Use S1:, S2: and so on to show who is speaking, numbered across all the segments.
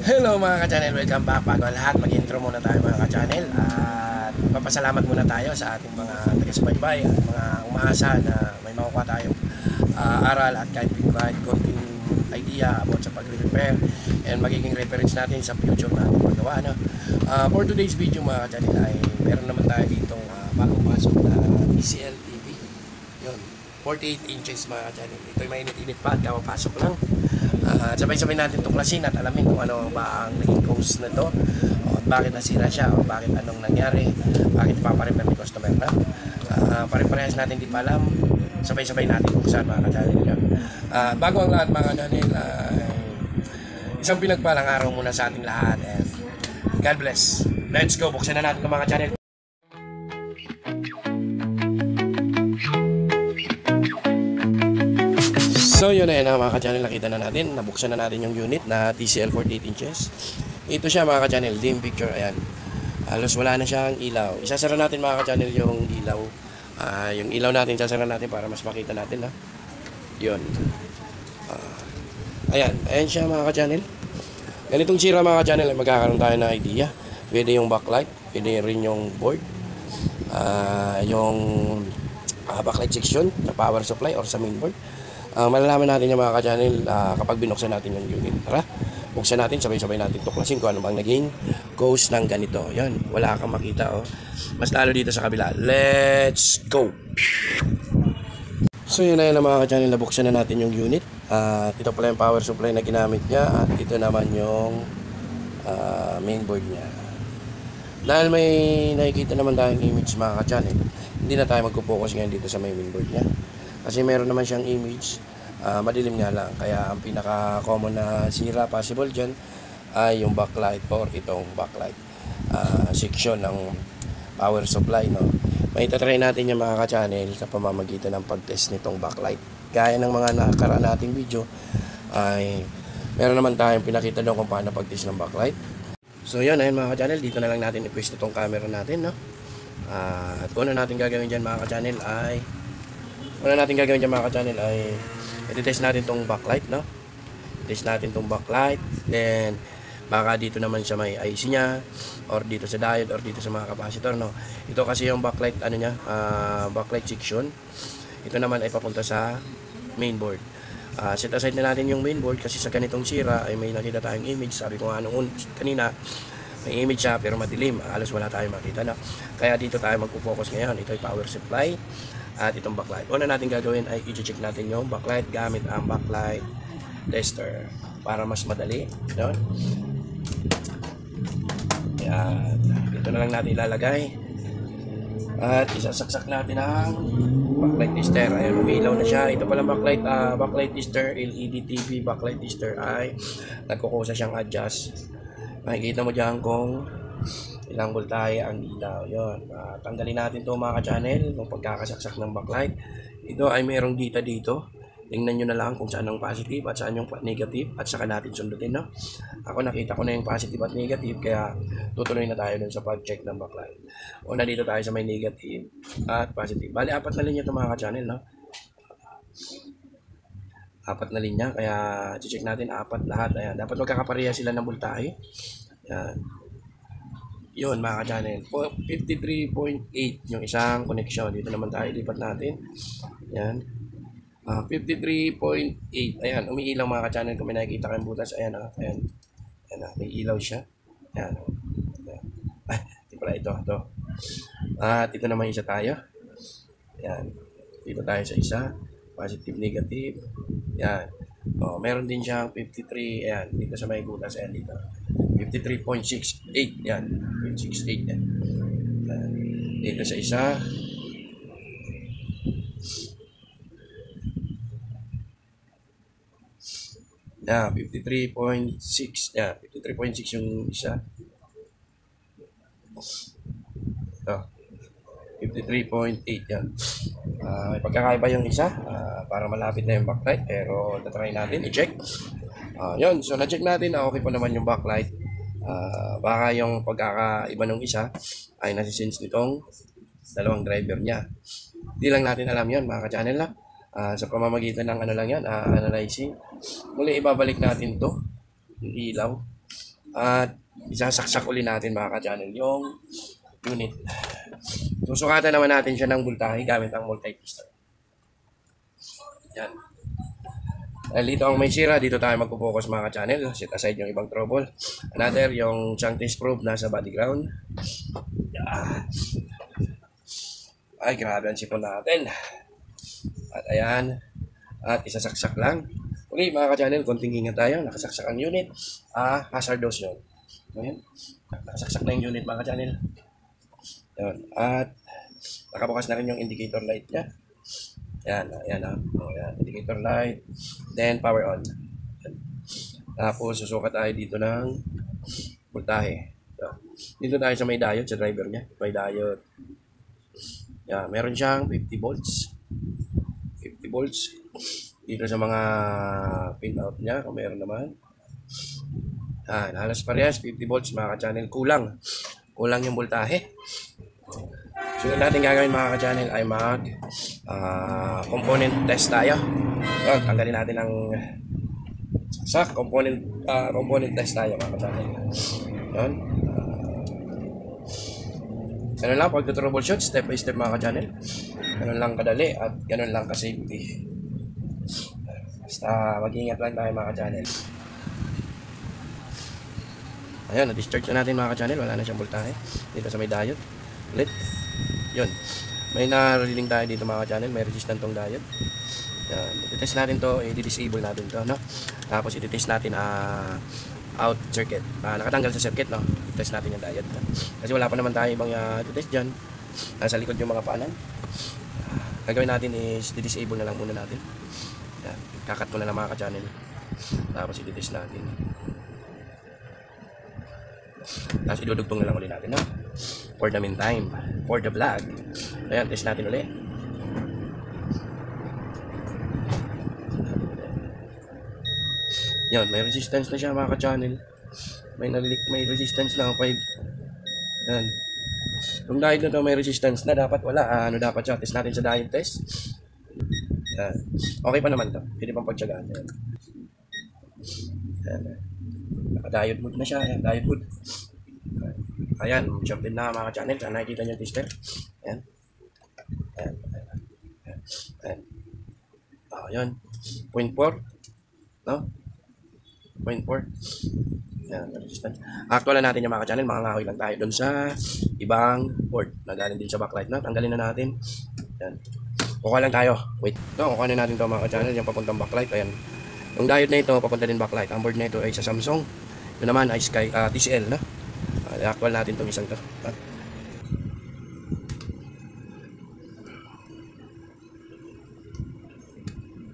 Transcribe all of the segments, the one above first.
S1: Hello mga ka-channel, welcome back. Bago ang lahat, mag-intro muna tayo mga ka-channel. At papasalamat muna tayo sa ating mga taga-subaybay at mga umaasa na may makukuha tayong aral at kahit konting idea about sa pag-repair and magiging reference natin sa future natin paggawa. For today's video mga ka-channel ay meron naman tayo ditong bagong pasok na TCL TV. Yun, 48 inches mga ka-channel. Ito'y mainit-init pa at kapapasok lang. Sabay-sabay natin tuklasin at alamin kung ano ba ang naging cause na to o bakit nasira siya o bakit anong nangyari, bakit paparepair ni customer na. Pare-parehas natin di pa alam, sabay-sabay natin buksan mga ka-channel yan. Bago ang lahat mga ka-channel, isang pinagpalang araw muna sa ating lahat and God bless. Let's go, buksan na natin ng mga ka-channel. So yun na yun mga ka-channel, nakita na natin, nabuksan na natin yung unit na TCL 48 inches. Ito siya mga ka-channel, dim picture, ayan. Halos wala na siyang ilaw. Isasara natin mga ka-channel yung ilaw. Yung ilaw natin, isasara natin para mas makita natin. Yun. Ayan siya mga ka-channel. Ganitong sira mga ka-channel, ay magkakaroon tayo ng idea. Pwede yung backlight, pwede rin yung board. Yung backlight section, sa power supply or sa mainboard. Malalaman natin yung mga ka-channel kapag binuksan natin yung unit. Tara, buksan natin, sabay-sabay natin tuklasin kung ano bang naging cause ng ganito. Yan, wala kang makita mas lalo dito sa kabila. Let's go! So yun na yun mga ka-channel, nabuksan na natin yung unit. Ito pala yung power supply na ginamit niya at ito naman yung mainboard niya. Dahil may nakikita naman tayong image mga ka-channel, hindi na tayo magpo-focus ngayon dito sa mainboard niya. Kasi meron naman siyang image, madilim nga lang. Kaya ang pinaka-common na sira possible dyan ay yung backlight or itong backlight section ng power supply. May itatry natin yung mga ka-channel sa pamamagitan ng pag-test nitong backlight. Gaya ng mga nakaraan nating video ay meron naman tayong pinakita doon kung paano pag-test ng backlight. So yun, ayun mga ka-channel, dito na lang natin i-pwesto itong camera natin. At kung ano natin gagawin dyan mga ka-channel ay i-test natin tong backlight, test natin tong backlight, then baka dito naman siya may IC niya or dito sa diode or dito sa mga capacitor, Ito kasi yung backlight backlight section. Ito naman ay papunta sa mainboard. Set aside na natin yung mainboard kasi sa ganitong sira ay may nakita tayong image. Sabi ko nga kanina, may image siya pero madilim, halos wala tayong makita Kaya dito tayo magpo-focus ngayon. Ito ay power supply at itong backlight. Una natin gagawin ay i-check natin yung backlight gamit ang backlight tester para mas madali. Yan. Ito na lang natin ilalagay at isasaksak natin ang backlight tester. Ayan, umilaw na siya. Ito pala backlight tester, LED TV backlight tester ay nagkukusa siyang adjust. Makikita mo dyan kung ilang voltahe ang ilaw. Yun. Tanggalin natin ito mga ka-channel kung pagkakasaksak ng backlight. Ito ay mayroong dito. Tingnan nyo na lang kung saan ang positive at saan yung negative at saka natin sundutin. Ako nakita ko na yung positive at negative kaya tutuloy na tayo dun sa pag-check ng backlight. Una dito tayo sa may negative at positive. Bali, 4 na linya ito mga ka-channel. 4 na linya kaya check natin 4 lahat. Ayan. Dapat magkakapareha sila ng voltahe. Ayan. Yun mga ka-channel, 53.8 yung isang connection. Dito naman tayo, lipat natin. Yan. 53.8. Ayan, umiilaw mga ka-channel kung may nakikita kayong butas. Ayan. Ayan, may ilaw siya. Ayan. Ito pala ito. At ito naman isa tayo. Ayan. Dito tayo sa isa. Positive, negative. Ayan. Meron din siyang 53. Ayan, dito sa may butas. Ayan, dito. 53.68 yan. 0.68 yan. Dito sa isa. Yeah, 53.6. Yeah, 53.6 yung isa. Ito. 53.8 yan. May pagkakaiba yung isa para malapit na yung backlight pero tatry natin i-check. Yun, so na-check natin na okay pa naman yung backlight. Baka yung pagkakaiba ng isa ay nasisense nitong dalawang driver niya. Hindi lang natin alam yun mga ka-channel sa pamamagitan ng analyzing. Muli ibabalik natin to yung ilaw At isasaksak uli natin mga ka-channel yung unit. Susukatan naman natin siya ng voltahe gamit ang multi-tester. Yan. Dahil dito ang may sira, dito tayo magpo-focus mga ka-channel. Set aside yung ibang trouble. Another, yung chunk test probe nasa body ground. Yan. Ay, grabe ang sipon natin. At ayan. At isasaksak lang. Okay, mga ka-channel, konting ingat tayo. Nakasaksak ang unit. Hazardous yun. Ayan. Nakasaksak na yung unit, mga ka-channel. Yun. At nakabukas na rin yung indicator light niya. Yan. Ayan. Ayan. Indicator light. Then, power on. Ayan. Tapos, susukat tayo dito ng voltahe. Dito tayo sa may diode, sa driver niya. May diode. Yeah, meron siyang 50 volts. 50 volts. Dito sa mga pin out niya, kung meron naman. Halos parehas, 50 volts mga ka-channel. Kulang yung voltahe. So, yung natin gagawin mga ka-channel ay mag component test tayo. So, tanggalin natin ang component test tayo mga ka-channel. Yun. Ganun lang pag-troubleshoot, step by step mga ka-channel. Ganun lang kadali at ganun lang ka-safety. Basta mag-ingat lang tayo mga ka-channel. Ayun, na-discharge na natin mga ka-channel. Wala na siyang voltahe. Dito sa may diode. Ulit. Yun. May nariling tayo dito mga ka-channel. May resistant tong diode. Yan. I-test natin to. I-disable natin to. No? Tapos i-test natin out circuit. Nakatanggal sa circuit, no? I-test natin yung diode. Kasi wala pa naman tayo ibang i-test dyan. Nasa likod yung mga paanan. Gagawin natin is i-disable na lang muna natin. Yan. Kakat mo na lang mga ka-channel. Tapos i-test natin. Tapos idudugtong na lang ulit natin, no? For the meantime, for the vlog. Ayan, test natin ulit. Yan, may resistance na siya mga ka-channel. May resistance na 5. Yan. Yung diode na to may resistance na, dapat wala. Dapat siya? Test natin sa diode test. Yan. Okay pa naman to. Pwede pang pagtsagaan. Yan. Yan. Naka-diode mode na siya. Yan, diode mode. Ayan, jump in na mga ka-channel. Saan nakikita niyo yung tester? Yan. Yan. Yan. Yan. Yan. 0.4. No? 0.4. Yan, resistance. Actual natin yung mga ka-channel, mga ngahoy lang tayo doon sa ibang board na galing din sa backlight. No? Tanggalin na natin. Yan. Kukuha lang tayo. Wait. No, kukuha na natin ito mga ka-channel, yung papuntang backlight. Ayan. Yung diode na ito, papunta din backlight. Ang board na ito ay sa Samsung. Ito naman ay Sky, TCL. No? Actual natin itong isang ito.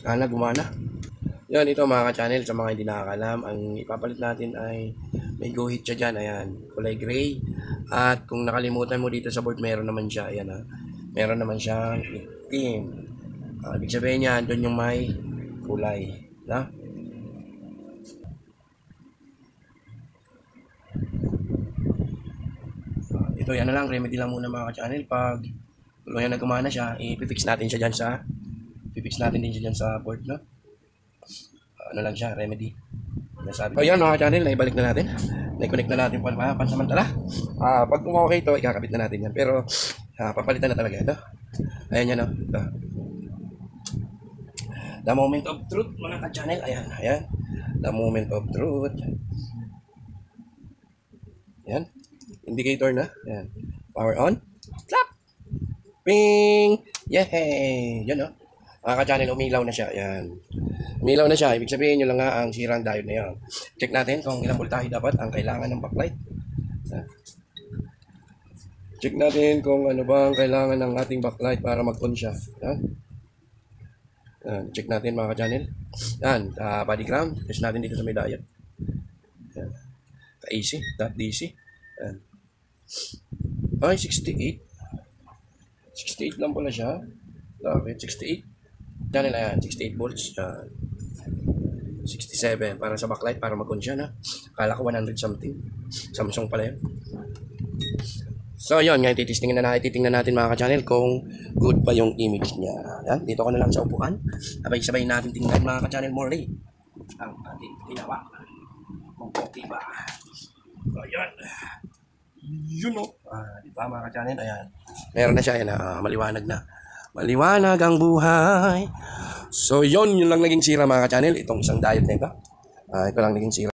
S1: Sana gumana. Yan, ito mga ka-channel, sa mga hindi nakakalam, ang ipapalit natin ay may go hit siya dyan, ayan, kulay gray. At kung nakalimutan mo dito sa board, meron naman siya, ayan meron naman siyang itim. Ibig sabihin niya, doon yung may kulay, na? Ito, yan na lang, remedy lang muna mga ka-channel. Pag tuluyan na gumana siya, i-fix natin siya dyan sa, board, no? Ano lang siya, remedy. Nasabi. So yan mga channel, naibalik na natin. Na-connect na natin pansamantala. Pag kung okay ito, ikakabit na natin yan. Pero papalitan na talaga ito. Ayan yan, no? Ito. The moment of truth mga ka-channel. Ayan, ayan. The moment of truth. Ayan. Indicator na. Ayan. Power on. Clap! Ping! Yay! Yan, no? Mga ka-channel, umilaw na siya. Ayan. Umilaw na siya. Ibig sabihin nyo lang nga ang sirang diode na yan. Check natin kung ilang voltahe dapat ang kailangan ng backlight. Check natin kung ano ba ang kailangan ng ating backlight para mag-on siya. Ayan. Ayan. Check natin mga ka-channel. Ayan. Body ground. Test natin dito sa may diode. Ayan. Ka-AC. .DC. Ayan. Ay, 68. 68 lang pala siya. Okay, 68. Channel, ayan, 68 volts. 67 para sa backlight, para mag-on siya, na. Akala ko 100 something. Samsung pala yun. So, yun, ngayon titingnan natin mga ka-channel kung good pa yung image niya. Yan, dito ka na lang sa upuan. Sabay-sabay natin tingnan mga ka-channel, Morley ang ating ginawa. Kung okay ba. Ayan. Yun o. Di ba mga ka-channel? Ayan. Meron na siya. Ayan, maliwanag na. Maliwanag ang buhay. So yun lang naging sira mga ka-channel. Itong isang diet na ito. Ito lang naging sira.